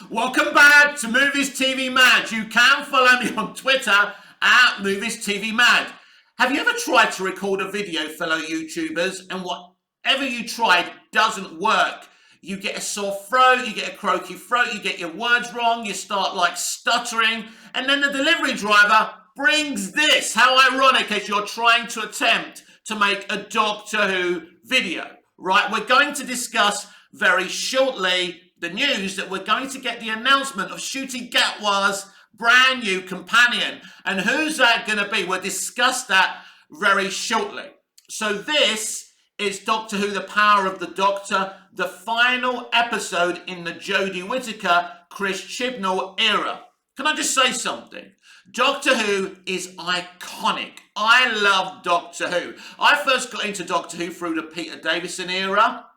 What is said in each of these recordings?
Welcome back to Movies TV Mad. You can follow me on Twitter at Movies TV Mad. Have you ever tried to record a video, fellow YouTubers, and whatever you tried doesn't work? You get a sore throat, you get a croaky throat, you get your words wrong, you start like stuttering, and then the delivery driver brings this. How ironic as you're trying to attempt to make a Doctor Who video, right? We're going to discuss very shortly the news that we're going to get the announcement of Ncuti Gatwa's brand new companion. And who's that going to be? We'll discuss that very shortly. So this is Doctor Who, The Power of the Doctor, the final episode in the Jodie Whittaker, Chris Chibnall era. Can I just say something? Doctor Who is iconic. I love Doctor Who. I first got into Doctor Who through the Peter Davison era,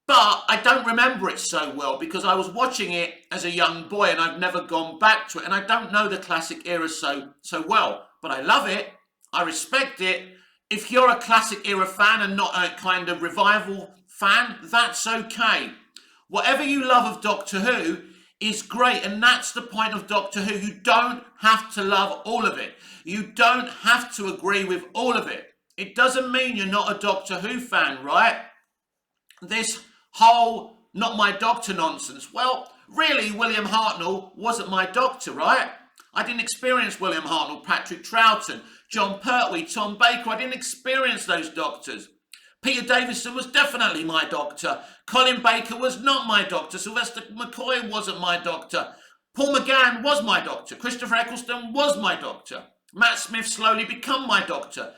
but I don't remember it so well because I was watching it as a young boy and I've never gone back to it, and I don't know the classic era so well. But I love it. I respect it. If you're a classic era fan and not a kind of revival fan, that's okay. Whatever you love of Doctor Who is great, and that's the point of Doctor Who. You don't have to love all of it. You don't have to agree with all of it. It doesn't mean you're not a Doctor Who fan, right? This whole not my doctor nonsense. Well, really, William Hartnell wasn't my doctor, right? I didn't experience William Hartnell, Patrick Troughton, John Pertwee, Tom Baker. I didn't experience those doctors. Peter Davison was definitely my doctor. Colin Baker was not my doctor. Sylvester McCoy wasn't my doctor. Paul McGann was my doctor. Christopher Eccleston was my doctor. Matt Smith slowly became my doctor.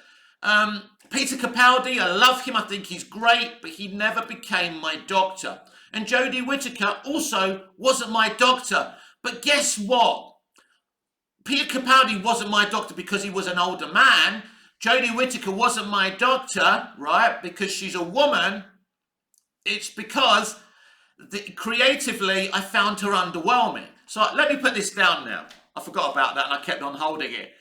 Peter Capaldi, I love him, I think he's great, but he never became my doctor. And Jodie Whittaker also wasn't my doctor. But guess what? Peter Capaldi wasn't my doctor because he was an older man. Jodie Whittaker wasn't my doctor, right, because she's a woman. It's because creatively I found her underwhelming. So let me put this down now. I forgot about that and I kept on holding it.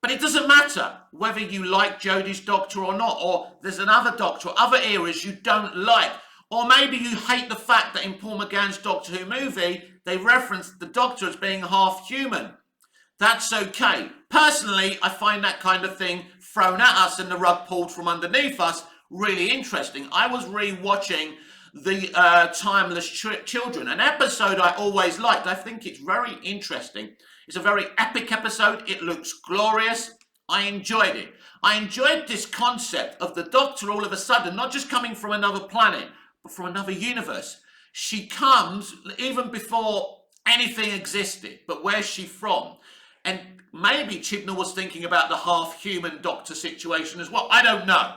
But it doesn't matter whether you like Jodie's Doctor or not, or there's another Doctor or other eras you don't like, or maybe you hate the fact that in Paul McGann's Doctor Who movie, they referenced the Doctor as being half human. That's okay. Personally, I find that kind of thing thrown at us and the rug pulled from underneath us really interesting. I was re-watching the Timeless Children, an episode I always liked. I think it's very interesting. It's a very epic episode. It looks glorious. I enjoyed it. I enjoyed this concept of the Doctor all of a sudden, not just coming from another planet, but from another universe. She comes even before anything existed, but where's she from? And maybe Chibnall was thinking about the half-human Doctor situation as well. I don't know.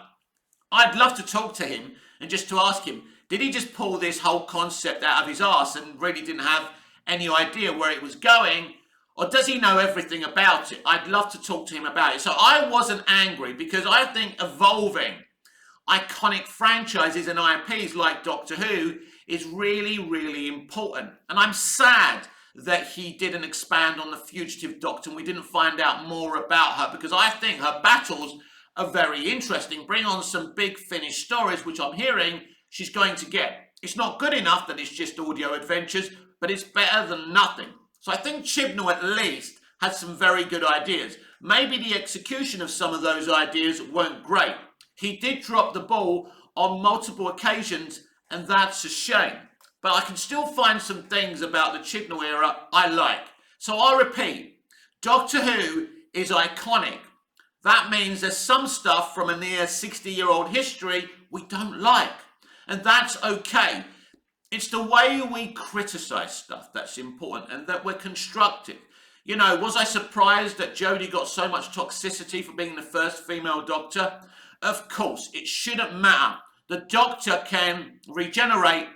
I'd love to talk to him and just to ask him, did he just pull this whole concept out of his arse and really didn't have any idea where it was going? Or does he know everything about it? I'd love to talk to him about it. So I wasn't angry because I think evolving iconic franchises and IPs like Doctor Who is really, really important. And I'm sad that he didn't expand on the Fugitive Doctor and we didn't find out more about her, because I think her battles are very interesting. Bring on some big Finnish stories, which I'm hearing she's going to get. It's not good enough that it's just audio adventures, but it's better than nothing. So I think Chibnall at least had some very good ideas. Maybe the execution of some of those ideas weren't great. He did drop the ball on multiple occasions, and that's a shame. But I can still find some things about the Chibnall era I like. So I'll repeat, Doctor Who is iconic. That means there's some stuff from a near 60-year-old history we don't like. And that's okay. It's the way we criticise stuff that's important, and that we're constructive. You know, was I surprised that Jodie got so much toxicity for being the first female Doctor? Of course, it shouldn't matter. The Doctor can regenerate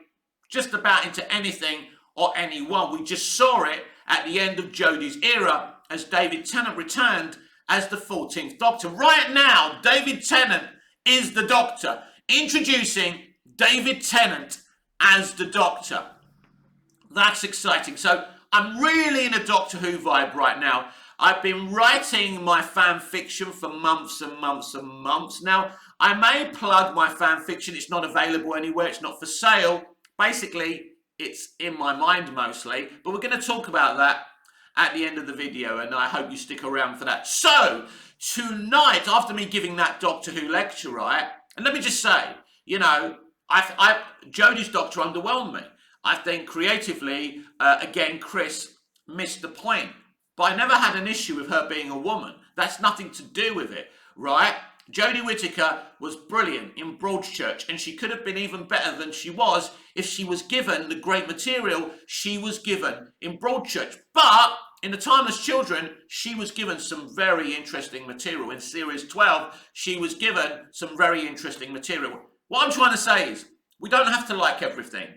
just about into anything or anyone. We just saw it at the end of Jodie's era as David Tennant returned as the 14th Doctor. Right now, David Tennant is the Doctor. Introducing David Tennant as the Doctor. That's exciting. So I'm really in a Doctor Who vibe right now. I've been writing my fan fiction for months and months and months. Now, I may plug my fan fiction. It's not available anywhere. It's not for sale. Basically, it's in my mind mostly, but we're going to talk about that at the end of the video, and I hope you stick around for that. So, tonight, after me giving that Doctor Who lecture, right, and let me just say, you know, Jodie's Doctor underwhelmed me. I think creatively, again, Chris missed the point. But I never had an issue with her being a woman. That's nothing to do with it, right? Jodie Whittaker was brilliant in Broadchurch, and she could have been even better than she was if she was given the great material she was given in Broadchurch. But in The Timeless Children, she was given some very interesting material. In Series 12, she was given some very interesting material. What I'm trying to say is, we don't have to like everything,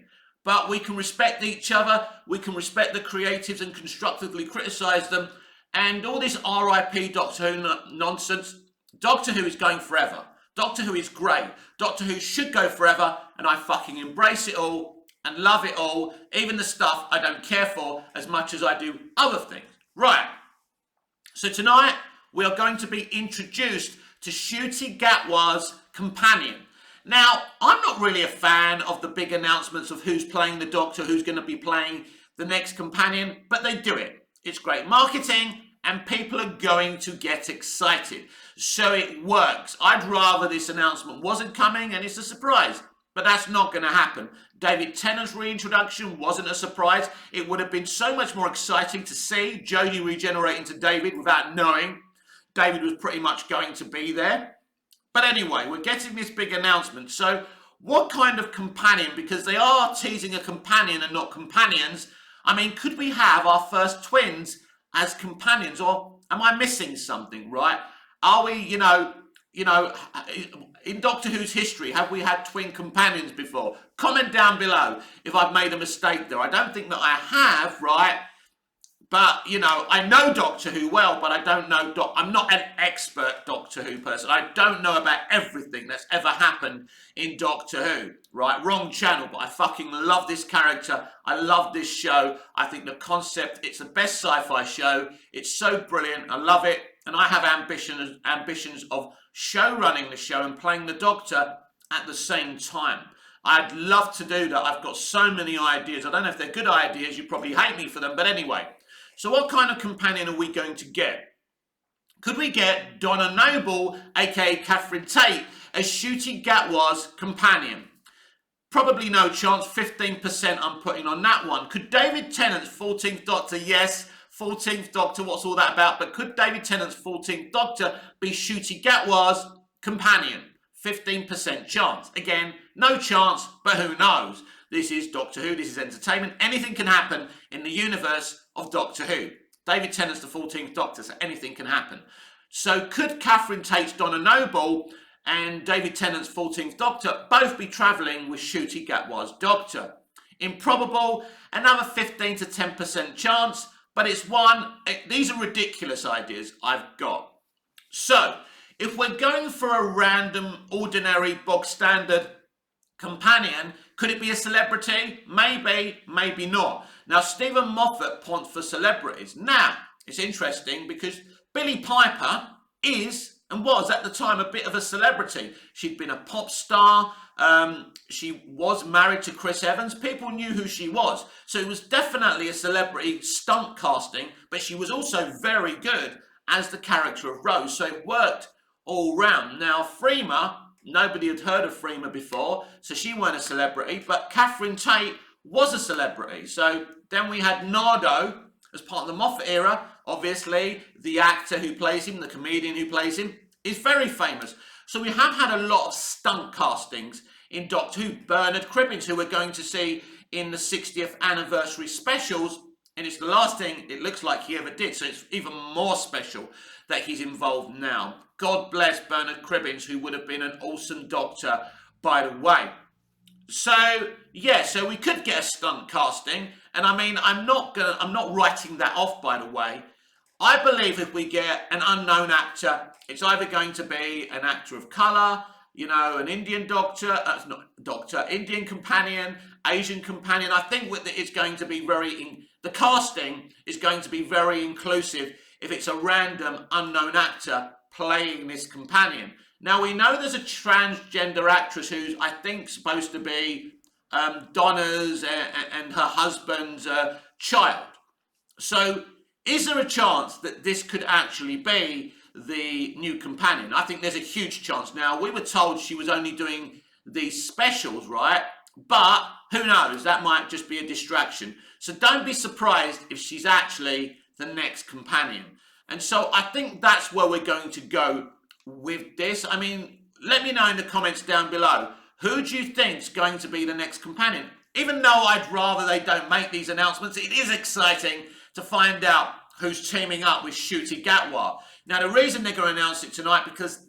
but we can respect each other, we can respect the creatives and constructively criticise them, and all this RIP Doctor Who nonsense. Doctor Who is going forever. Doctor Who is great. Doctor Who should go forever, and I fucking embrace it all and love it all, even the stuff I don't care for as much as I do other things. Right, so tonight we are going to be introduced to Ncuti Gatwa's companion. Now, I'm not really a fan of the big announcements of who's playing the Doctor, who's going to be playing the next companion, but they do it. It's great marketing, and people are going to get excited. So it works. I'd rather this announcement wasn't coming, and it's a surprise, but that's not going to happen. David Tennant's reintroduction wasn't a surprise. It would have been so much more exciting to see Jodie regenerate into David without knowing David was pretty much going to be there. But anyway, we're getting this big announcement. So what kind of companion? Because they are teasing a companion and not companions. I mean, could we have our first twins as companions? Or am I missing something, right? Are we, you know, in Doctor Who's history, have we had twin companions before? Comment down below if I've made a mistake there. I don't think that I have, right? But, you know, I know Doctor Who well, but I don't know, I'm not an expert Doctor Who person. I don't know about everything that's ever happened in Doctor Who, right? Wrong channel, but I fucking love this character. I love this show. I think the concept, it's the best sci-fi show. It's so brilliant. I love it. And I have ambitions of show running the show and playing the Doctor at the same time. I'd love to do that. I've got so many ideas. I don't know if they're good ideas. You probably hate me for them, but anyway. So what kind of companion are we going to get? Could we get Donna Noble, aka Catherine Tate, as Ncuti Gatwa's companion? Probably no chance, 15% I'm putting on that one. Could David Tennant's 14th Doctor, yes, 14th Doctor, what's all that about? But could David Tennant's 14th Doctor be Ncuti Gatwa's companion? 15% chance. Again, no chance, but who knows? This is Doctor Who, this is entertainment. Anything can happen in the universe of Doctor Who. David Tennant's the 14th Doctor, so anything can happen. So could Catherine Tate's Donna Noble and David Tennant's 14th Doctor both be travelling with Ncuti Gatwa's Doctor? Improbable, another 15 to 10% chance, but it's one. These are ridiculous ideas I've got. So, if we're going for a random, ordinary, bog standard companion, could it be a celebrity? Maybe, maybe not. Now, Stephen Moffat points for celebrities. Now, it's interesting because Billie Piper is, and was at the time, a bit of a celebrity. She'd been a pop star. She was married to Chris Evans. People knew who she was. So it was definitely a celebrity stunt casting, but she was also very good as the character of Rose. So it worked all round. Now, Freema, nobody had heard of Freema before, so she weren't a celebrity, but Catherine Tate was a celebrity. So then we had Nardo as part of the Moffat era. Obviously, the actor who plays him, the comedian who plays him, is very famous. So we have had a lot of stunt castings in Doctor Who. Bernard Cribbins, who we're going to see in the 60th anniversary specials, and it's the last thing it looks like he ever did, so it's even more special that he's involved now. God bless Bernard Cribbins, who would have been an awesome Doctor, by the way. So, yeah, so we could get a stunt casting, and I mean, I'm not writing that off, by the way. I believe if we get an unknown actor, it's either going to be an actor of colour, you know, an Indian doctor, Indian companion, Asian companion. I think it's going to be the casting is going to be very inclusive if it's a random unknown actor playing this companion. Now, we know there's a transgender actress who's, I think, supposed to be Donna's and her husband's child. So is there a chance that this could actually be the new companion? I think there's a huge chance. Now, we were told she was only doing these specials, right? But who knows? That might just be a distraction. So don't be surprised if she's actually the next companion. And so I think that's where we're going to go with this. I mean, let me know in the comments down below. Who do you think's going to be the next companion? Even though I'd rather they don't make these announcements, it is exciting to find out who's teaming up with Ncuti Gatwa. Now, the reason they're going to announce it tonight, because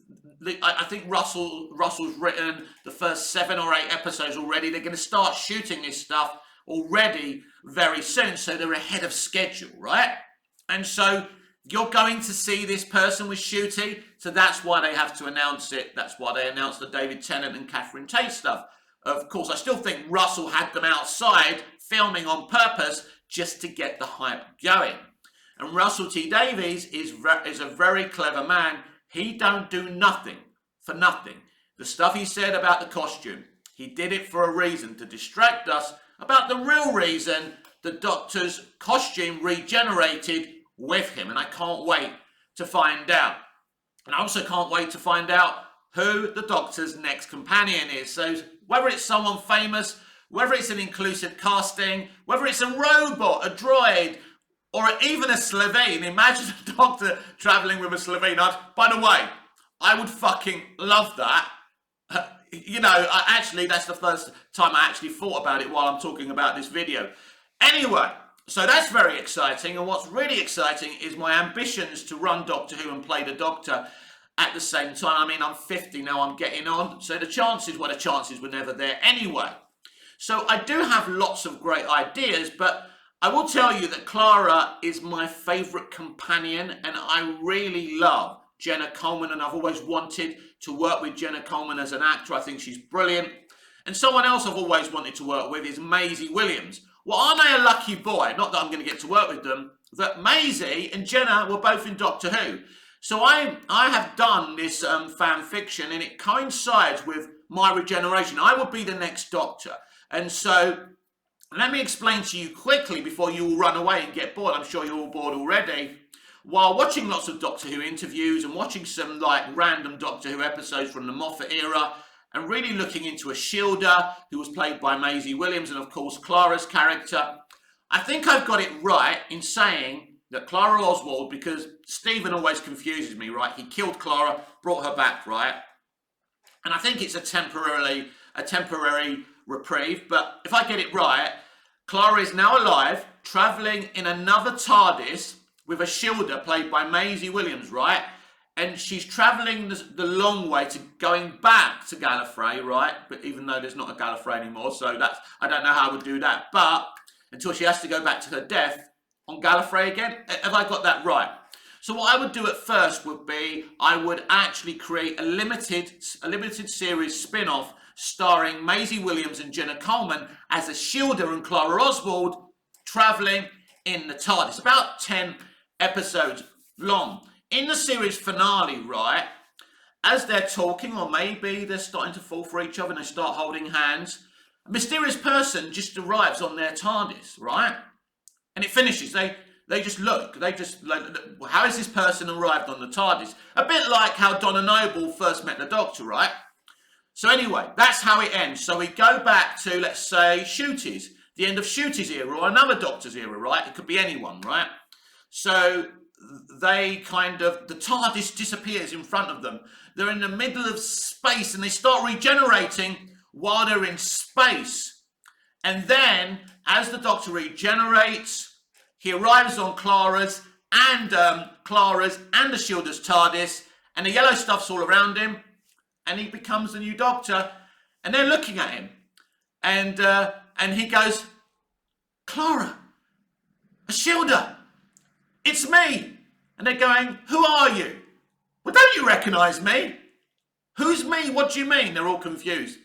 I think Russell's written the first 7 or 8 episodes already. They're going to start shooting this stuff already very soon, so they're ahead of schedule, right? And so you're going to see this person with Ncuti, so that's why they have to announce it. That's why they announced the David Tennant and Catherine Tate stuff. Of course, I still think Russell had them outside filming on purpose just to get the hype going. And Russell T Davies is a very clever man. He don't do nothing for nothing. The stuff he said about the costume, he did it for a reason, to distract us about the real reason the Doctor's costume regenerated with him. And I can't wait to find out. And I also can't wait to find out who the Doctor's next companion is. So whether it's someone famous, whether it's an inclusive casting, whether it's a robot, a droid, or even a Slovene. Imagine a Doctor travelling with a Slovene. By the way, I would fucking love that. You know, actually, that's the first time I actually thought about it while I'm talking about this video. Anyway, so that's very exciting. And what's really exciting is my ambitions to run Doctor Who and play the Doctor at the same time. I mean, I'm 50 now, I'm getting on. So the chances were never there anyway. So I do have lots of great ideas, but I will tell you that Clara is my favourite companion, and I really love Jenna Coleman, and I've always wanted to work with Jenna Coleman as an actor. I think she's brilliant. And someone else I've always wanted to work with is Maisie Williams. Well, aren't I a lucky boy? Not that I'm going to get to work with them, that Maisie and Jenna were both in Doctor Who. So I have done this fan fiction, and it coincides with my regeneration. I will be the next Doctor. And so let me explain to you quickly before you all run away and get bored. I'm sure you're all bored already. While watching lots of Doctor Who interviews and watching some like random Doctor Who episodes from the Moffat era, and really looking into Ashildr, who was played by Maisie Williams, and of course Clara's character, I think I've got it right in saying that Clara Oswald, because Stephen always confuses me, right? He killed Clara, brought her back, right? And I think it's a temporary reprieve, but if I get it right, Clara is now alive, travelling in another TARDIS with Ashildr, played by Maisie Williams, right? And she's travelling the long way to going back to Gallifrey, right? But even though there's not a Gallifrey anymore, so that's, I don't know how I would do that. But until she has to go back to her death on Gallifrey again. Have I got that right? So what I would do at first would be, I would actually create a limited series spin-off starring Maisie Williams and Jenna Coleman as Ashildr and Clara Oswald travelling in the TARDIS. About 10 episodes long. In the series finale, right, as they're talking, or maybe they're starting to fall for each other and they start holding hands, a mysterious person just arrives on their TARDIS, right? And it finishes. They just look. They just, like, how has this person arrived on the TARDIS? A bit like how Donna Noble first met the Doctor, right? So anyway, that's how it ends. So we go back to, let's say, Ncuti's, the end of Ncuti's era, or another Doctor's era, right? It could be anyone, right? So they kind of, the TARDIS disappears in front of them. They're in the middle of space and they start regenerating while they're in space. And then, as the Doctor regenerates, he arrives on Clara's and Ashildr's TARDIS, and the yellow stuff's all around him, and he becomes the new Doctor, and they're looking at him, and he goes, "Clara, Ashildr, it's me." And they're going, "Who are you?" "Well, don't you recognise me?" "Who's me? What do you mean?" They're all confused.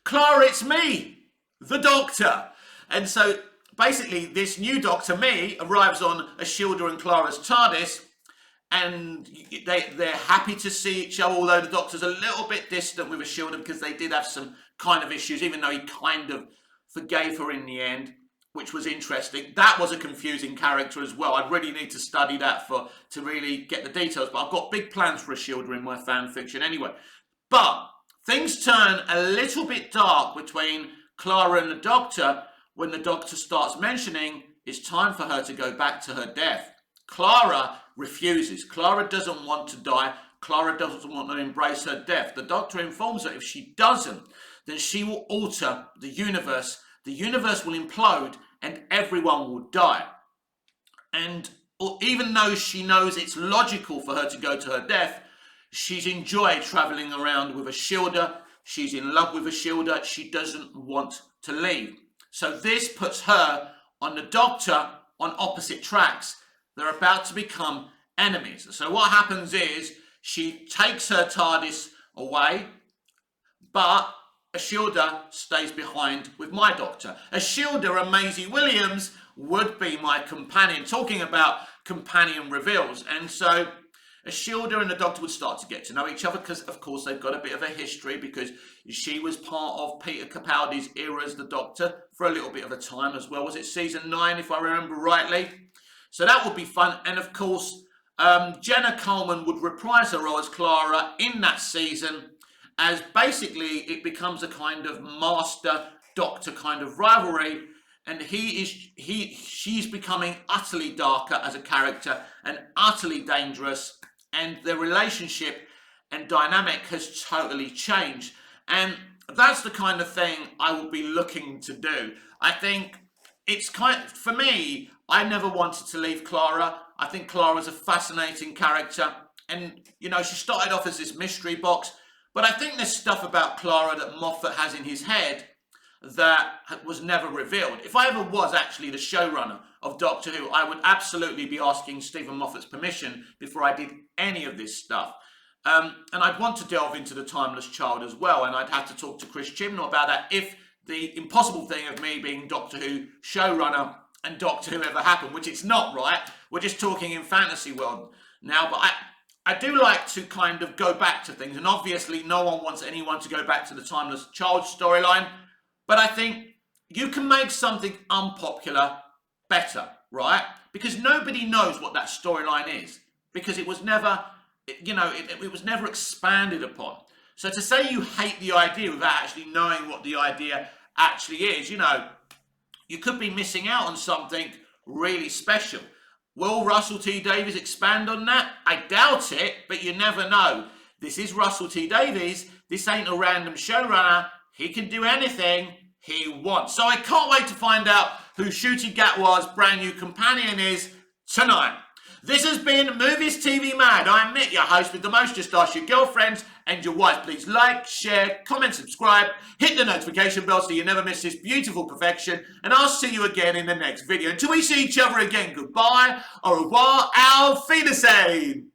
"Clara, it's me, the Doctor." And so basically this new Doctor, me, arrives on Ashildr and Clara's TARDIS, and they're happy to see each other, although the Doctor's a little bit distant with Ashildr because they did have some kind of issues, even though he kind of forgave her in the end, which was interesting. That was a confusing character as well. I really need to study that to really get the details, but I've got big plans for Ashildr in my fan fiction anyway. But things turn a little bit dark between Clara and the Doctor when the Doctor starts mentioning it's time for her to go back to her death. Clara refuses. Clara doesn't want to die. Clara doesn't want to embrace her death. The Doctor informs her if she doesn't, then she will alter the universe. The universe will implode and everyone will die. And even though she knows it's logical for her to go to her death, she's enjoyed travelling around with Ashildr. She's in love with Ashildr. She doesn't want to leave. So this puts her on the Doctor on opposite tracks. They're about to become enemies. So what happens is she takes her TARDIS away, but Ashildr stays behind with my Doctor. Ashildr and Maisie Williams would be my companion, talking about companion reveals. And so Ashildr and the Doctor would start to get to know each other because, of course, they've got a bit of a history because she was part of Peter Capaldi's era as the Doctor for a little bit of a time as well. Was it season 9, if I remember rightly? So that would be fun. And, of course, Jenna Coleman would reprise her role as Clara in that season, as basically it becomes a kind of master-doctor kind of rivalry, and she's becoming utterly darker as a character and utterly dangerous, and their relationship and dynamic has totally changed. And that's the kind of thing I will be looking to do. I think it's for me, I never wanted to leave Clara. I think Clara's a fascinating character, and you know, she started off as this mystery box. But I think there's stuff about Clara that Moffat has in his head that was never revealed. If I ever was actually the showrunner of Doctor Who, I would absolutely be asking Stephen Moffat's permission before I did any of this stuff. And I'd want to delve into the Timeless Child as well, and I'd have to talk to Chris Chibnall about that if the impossible thing of me being Doctor Who showrunner and Doctor Who ever happened, which it's not, right? We're just talking in fantasy world now, but I do like to kind of go back to things, and obviously no one wants anyone to go back to the Timeless Child storyline, but I think you can make something unpopular better, right? Because nobody knows what that storyline is, because it was never, you know, it was never expanded upon. So to say you hate the idea without actually knowing what the idea actually is, you know, you could be missing out on something really special. Will Russell T Davies expand on that? I doubt it, but you never know. This is Russell T Davies. This ain't a random showrunner. He can do anything he wants. So I can't wait to find out who Ncuti Gatwa's brand new companion is tonight. This has been Movies TV Mad. I'm Mick, your host with the most. Just ask your girlfriends and your wife. Please like, share, comment, subscribe, hit the notification bell so you never miss this beautiful perfection. And I'll see you again in the next video. Until we see each other again, goodbye, au revoir, auf Wiedersehen.